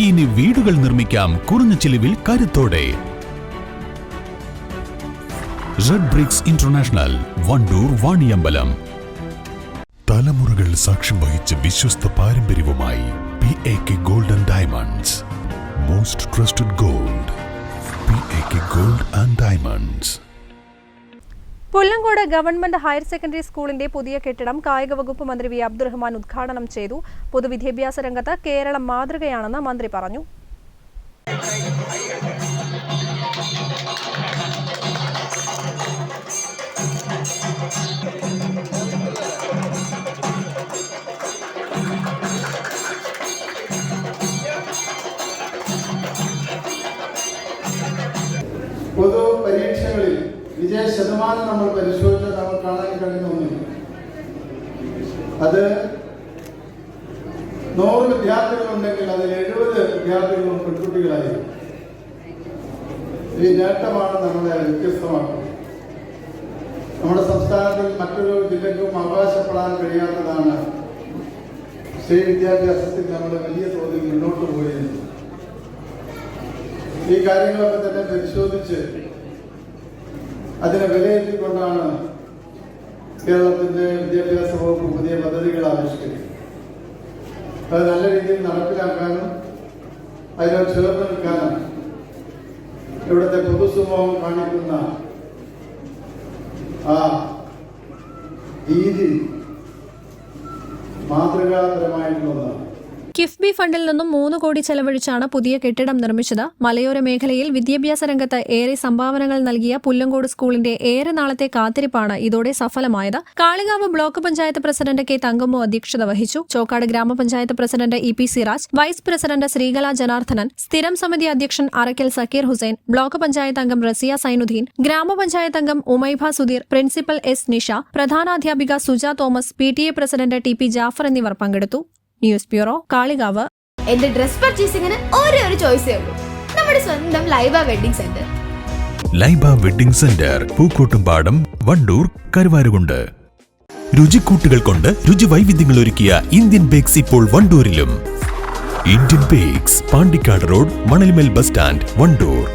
ഇനി വീടുകൾ നിർമ്മിക്കാം കുറഞ്ഞ ചിലവിൽ കരുത്തോടെ. Red bricks international, Wandoor, Vaniyambalam. തലമുറകൾ സാക്ഷ്യം വഹിച്ച വിശ്വസ്ത പാരമ്പര്യവുമായി PAK Gold and Diamonds. Most trusted gold. PAK Gold and Diamonds. Pullangode government higher secondary സ്കൂളിന്റെ പുതിയ കെട്ടിടം കായിക വകുപ്പ് മന്ത്രി വി അബ്ദുറഹ്മാൻ ഉദ്ഘാടനം ചെയ്തു. പൊതുവിദ്യാഭ്യാസ രംഗത്ത് കേരളം മാതൃകയാണെന്ന് മന്ത്രി പറഞ്ഞു. പൊതു പരീക്ഷകളിൽ വിജയ ശതമാനം നമ്മൾ പരിശോധിച്ചാൽ നമ്മൾ കാണാൻ കഴിയുന്ന ഒന്നില്ല. അത് 100 വിദ്യാർത്ഥികളുണ്ടെങ്കിൽ അതിൽ 70 വിദ്യാർത്ഥികളും പെൺകുട്ടികളായിരിക്കും. ഈ നേട്ടമാണ് നമ്മളെ വ്യത്യസ്തമാക്കുന്നത്. നമ്മുടെ സംസ്ഥാനത്തിൽ മറ്റൊരു ജില്ലയ്ക്കും അവകാശപ്പെടാൻ കഴിയാത്തതാണ് സ്ത്രീ വിദ്യാഭ്യാസത്തിൽ നമ്മൾ വലിയ തോതിൽ മുന്നോട്ട് പോയിരുന്നത്. ഈ കാര്യങ്ങളൊക്കെ തന്നെ പരിശോധിച്ച് അതിനെ വിലയിരുത്തിക്കൊണ്ടാണ് കേരളത്തിന്റെ വിദ്യാഭ്യാസ വകുപ്പ് പുതിയ പദ്ധതികൾ ആവിഷ്കരിക്കുന്നത്. അത് നല്ല രീതിയിൽ നടപ്പിലാക്കാനും അതിനോട് ചേർന്ന് നിൽക്കാനും ഇവിടുത്തെ പൊതുസമൂഹം കാണിക്കുന്ന ആ രീതി മാതൃകാപരമായിട്ടുള്ളതാണ്. കിഫ്ബി ഫണ്ടിൽ നിന്നും 3 കോടി ചെലവഴിച്ചാണ് പുതിയ കെട്ടിടം നിർമ്മിച്ചത്. മലയോര മേഖലയിൽ വിദ്യാഭ്യാസ രംഗത്ത് ഏറെ സംഭാവനകൾ നൽകിയ പുല്ലങ്കോട് സ്കൂളിന്റെ ഏറെ നാളത്തെ കാത്തിരിപ്പാണ് ഇതോടെ സഫലമായത്. Kalikavu block panchayat president K Thankammu അധ്യക്ഷത വഹിച്ചു. ചോക്കാട് ഗ്രാമപഞ്ചായത്ത് president EP Siraj, vice president Sreekala Janardhanan, സ്ഥിരം സമിതി അധ്യക്ഷൻ അറക്കൽ സക്കീർ ഹുസൈൻ, ബ്ലോക്ക് പഞ്ചായത്ത് അംഗം റസിയ സൈനുദ്ദീൻ, ഗ്രാമപഞ്ചായത്ത് അംഗം ഉമൈഭ സുധീർ, പ്രിൻസിപ്പൽ S നിഷ, പ്രധാനാധ്യാപിക Suja Thomas, PTA president TP Jafar എന്നിവർ പങ്കെടുത്തു. News bureau, Kalikavu. എന്റെ ഡ്രസ് പർച്ചേസിംഗിന് ഒരേ ഒരു ചോയ്സേ ഉള്ളൂ, നമ്മുടെ സ്വന്തം Laiba wedding centre. Laiba wedding centre, Pookkottumpadam, Wandoor, Karuvarakundu. രുചിക്കൂട്ടുകൾ കൊണ്ട് രുചി വൈവിധ്യങ്ങൾ ഒരുക്കിയ ഇന്ത്യൻ ബേക്സ് ഇപ്പോൾ വണ്ടൂരിലും. Indian bakes, Pandikkad road, Manalmel bus stand, Wandoor.